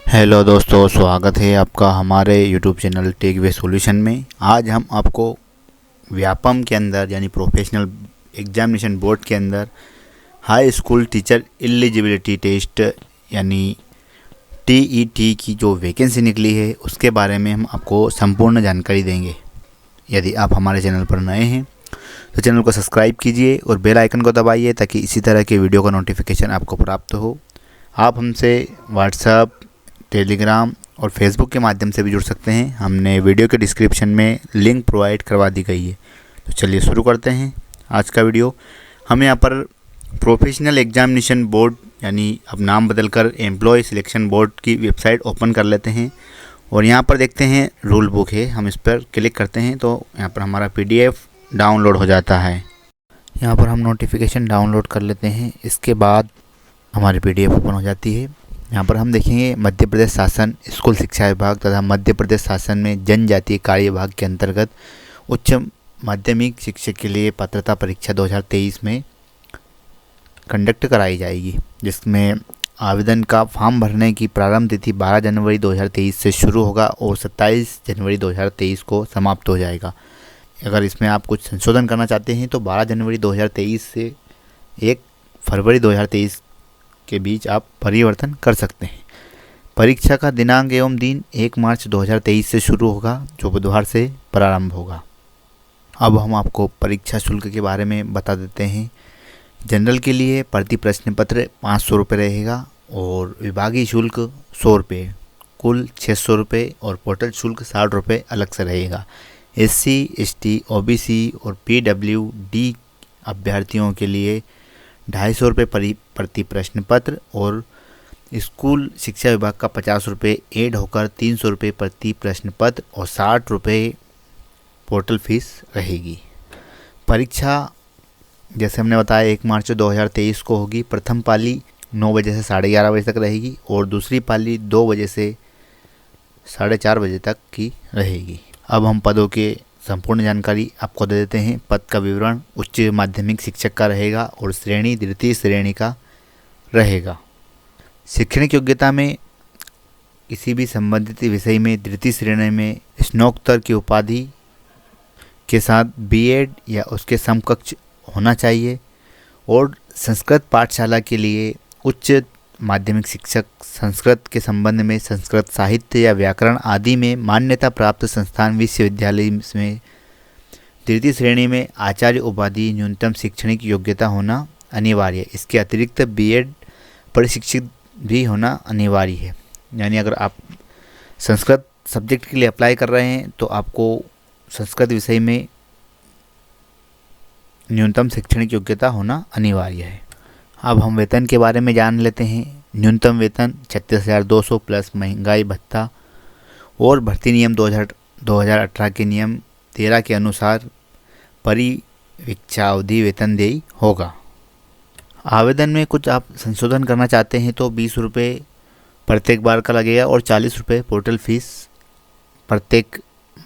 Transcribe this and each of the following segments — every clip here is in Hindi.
हेलो दोस्तों, स्वागत है आपका हमारे यूट्यूब चैनल टेक वे सॉल्यूशन में। आज हम आपको व्यापम के अंदर यानी प्रोफेशनल एग्जामिनेशन बोर्ड के अंदर high school teacher eligibility test यानी टीईटी की जो वैकेंसी निकली है उसके बारे में हम आपको संपूर्ण जानकारी देंगे। यदि आप हमारे चैनल पर नए हैं तो चैनल को सब्सक्राइब कीजिए और बेल आइकन को दबाइए ताकि इसी तरह के वीडियो का नोटिफिकेशन आपको प्राप्त हो। आप हमसे व्हाट्सएप, टेलीग्राम और फेसबुक के माध्यम से भी जुड़ सकते हैं। हमने वीडियो के डिस्क्रिप्शन में लिंक प्रोवाइड करवा दी गई है। तो चलिए शुरू करते हैं आज का वीडियो। हम यहाँ पर प्रोफेशनल एग्जामिनेशन बोर्ड यानी अब नाम बदलकर एम्प्लॉय सिलेक्शन बोर्ड की वेबसाइट ओपन कर लेते हैं और यहाँ पर देखते हैं रूल बुक है। हम इस पर क्लिक करते हैं तो यहाँ पर हमारा PDF डाउनलोड हो जाता है। यहाँ पर हम नोटिफिकेशन डाउनलोड कर लेते हैं। इसके बाद हमारी PDF ओपन हो जाती है। यहाँ पर हम देखेंगे मध्य प्रदेश शासन स्कूल शिक्षा विभाग तथा मध्य प्रदेश शासन में जनजातीय कार्य विभाग के अंतर्गत उच्च माध्यमिक शिक्षक के लिए पात्रता परीक्षा 2023 में कंडक्ट कराई जाएगी, जिसमें आवेदन का फॉर्म भरने की प्रारंभ तिथि 12 जनवरी 2023 से शुरू होगा और 27 जनवरी 2023 को समाप्त हो जाएगा। अगर इसमें आप कुछ संशोधन करना चाहते हैं तो 12 जनवरी 2023 से 1 फरवरी 2023 के बीच आप परिवर्तन कर सकते हैं। परीक्षा का दिनांक एवं दिन 1 मार्च 2023 से शुरू होगा, जो बुधवार से प्रारंभ होगा। अब हम आपको परीक्षा शुल्क के बारे में बता देते हैं। जनरल के लिए प्रति प्रश्न पत्र 500 रुपये रहेगा और विभागीय शुल्क 100 रुपये, कुल 600 रुपये और पोर्टल शुल्क 60 रुपये अलग से रहेगा। SC, ST, OBC और PWD अभ्यर्थियों के लिए 250 रुपये प्रति प्रश्न पत्र और स्कूल शिक्षा विभाग का 50 रुपये ऐड होकर 300 रुपये प्रति प्रश्न पत्र और 60 रुपये पोर्टल फीस रहेगी। परीक्षा जैसे हमने बताया 1 मार्च 2023 को होगी। प्रथम पाली 9 बजे से 11:30 बजे तक रहेगी और दूसरी पाली 2 बजे से 4:30 बजे तक की रहेगी। अब हम पदों के संपूर्ण जानकारी आपको दे देते हैं। पद का विवरण उच्च माध्यमिक शिक्षक का रहेगा और श्रेणी द्वितीय श्रेणी का रहेगा। शैक्षणिक योग्यता में किसी भी संबंधित विषय में द्वितीय श्रेणी में स्नातकोत्तर की उपाधि के साथ BEd या उसके समकक्ष होना चाहिए और संस्कृत पाठशाला के लिए उच्च माध्यमिक शिक्षक संस्कृत के संबंध में संस्कृत साहित्य या व्याकरण आदि में मान्यता प्राप्त संस्थान विश्वविद्यालय में तृतीय श्रेणी में आचार्य उपाधि न्यूनतम शैक्षणिक योग्यता होना अनिवार्य है। इसके अतिरिक्त BEd प्रशिक्षित भी होना अनिवार्य है। यानी अगर आप संस्कृत सब्जेक्ट के लिए अप्लाई कर रहे हैं तो आपको संस्कृत विषय में न्यूनतम शैक्षणिक योग्यता होना अनिवार्य है। अब हम वेतन के बारे में जान लेते हैं। न्यूनतम वेतन 36,200 प्लस महंगाई भत्ता और भर्ती नियम 2018 के नियम 13 के अनुसार परिवीक्षा अवधि वेतनदेयी होगा। आवेदन में कुछ आप संशोधन करना चाहते हैं तो 20 रुपये प्रत्येक बार का लगेगा और 40 रुपये पोर्टल फीस प्रत्येक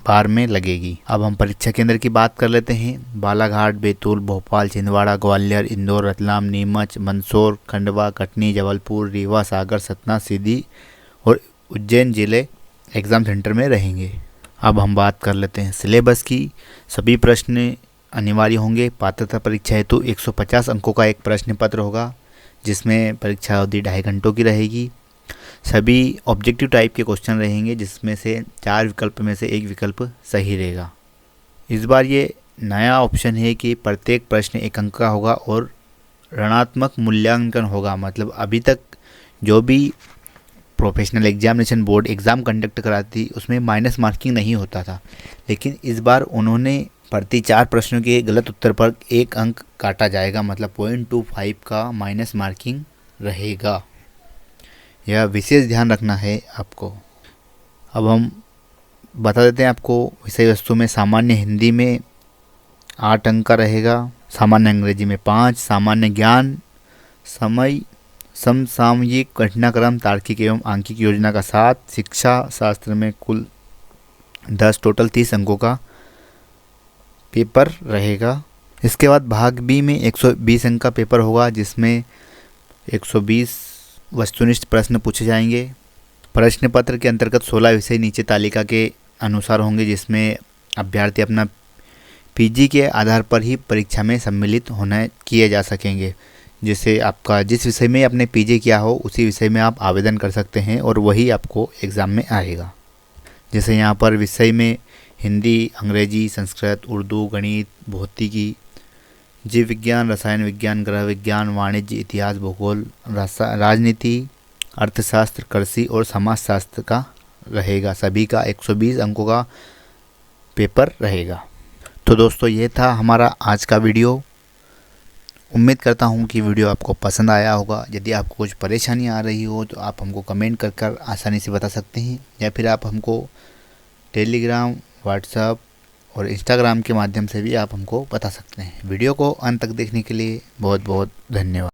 बार में लगेगी। अब हम परीक्षा केंद्र की बात कर लेते हैं। बालाघाट, बैतूल, भोपाल, छिंदवाड़ा, ग्वालियर, इंदौर, रतलाम, नीमच, मंदसौर, खंडवा, कटनी, जबलपुर, रीवा, सागर, सतना, सीधी और उज्जैन जिले एग्ज़ाम सेंटर में रहेंगे। अब हम बात कर लेते हैं सिलेबस की। सभी प्रश्न अनिवार्य होंगे। पात्रता परीक्षा हेतु 150 अंकों का एक प्रश्न पत्र होगा, जिसमें परीक्षा अवधि 2.5 घंटों की रहेगी। सभी ऑब्जेक्टिव टाइप के क्वेश्चन रहेंगे, जिसमें से 4 विकल्प में से 1 विकल्प सही रहेगा। इस बार ये नया ऑप्शन है कि प्रत्येक प्रश्न 1 अंक का होगा और ऋणात्मक मूल्यांकन होगा। मतलब अभी तक जो भी professional examination board exam conduct कराती उसमें माइनस मार्किंग नहीं होता था, लेकिन इस बार उन्होंने प्रति 4 प्रश्नों के गलत उत्तर पर 1 अंक काटा जाएगा। मतलब 0.25 का माइनस मार्किंग रहेगा। यह विशेष ध्यान रखना है आपको। अब हम बता देते हैं आपको विषय वस्तु में सामान्य हिंदी में 8 अंक का रहेगा, सामान्य अंग्रेजी में 5, सामान्य ज्ञान, समय, समसामयिक, घटनाक्रम, तार्किक एवं आंकिक योजना का 7, शिक्षा शास्त्र में कुल 10, टोटल 30 अंकों का पेपर रहेगा। इसके बाद भाग बी में 120 अंक का पेपर होगा, जिसमें 120 वस्तुनिष्ठ प्रश्न पूछे जाएंगे प्रश्न पत्र के अंतर्गत 16 विषय नीचे तालिका के अनुसार होंगे, जिसमें अभ्यर्थी अपना पीजी के आधार पर ही परीक्षा में सम्मिलित होने किए जा सकेंगे। जैसे आपका जिस विषय में आपने पीजी किया हो उसी विषय में आप आवेदन कर सकते हैं और वही आपको एग्ज़ाम में आएगा। जैसे यहाँ पर विषय में हिंदी, अंग्रेजी, संस्कृत, उर्दू, गणित, भौतिकी, जीव विज्ञान, रसायन विज्ञान, गृह विज्ञान, वाणिज्य, इतिहास, भूगोल, राजनीति, अर्थशास्त्र, कृषि और समाजशास्त्र का रहेगा। सभी का 120 अंकों का पेपर रहेगा। तो दोस्तों ये था हमारा आज का वीडियो। उम्मीद करता हूँ कि वीडियो आपको पसंद आया होगा। यदि आपको कुछ परेशानी आ रही हो तो आप हमको कमेंट कर आसानी से बता सकते हैं, या फिर आप हमको टेलीग्राम, व्हाट्सएप और इंस्टाग्राम के माध्यम से भी आप हमको बता सकते हैं। वीडियो को अंत तक देखने के लिए बहुत बहुत धन्यवाद।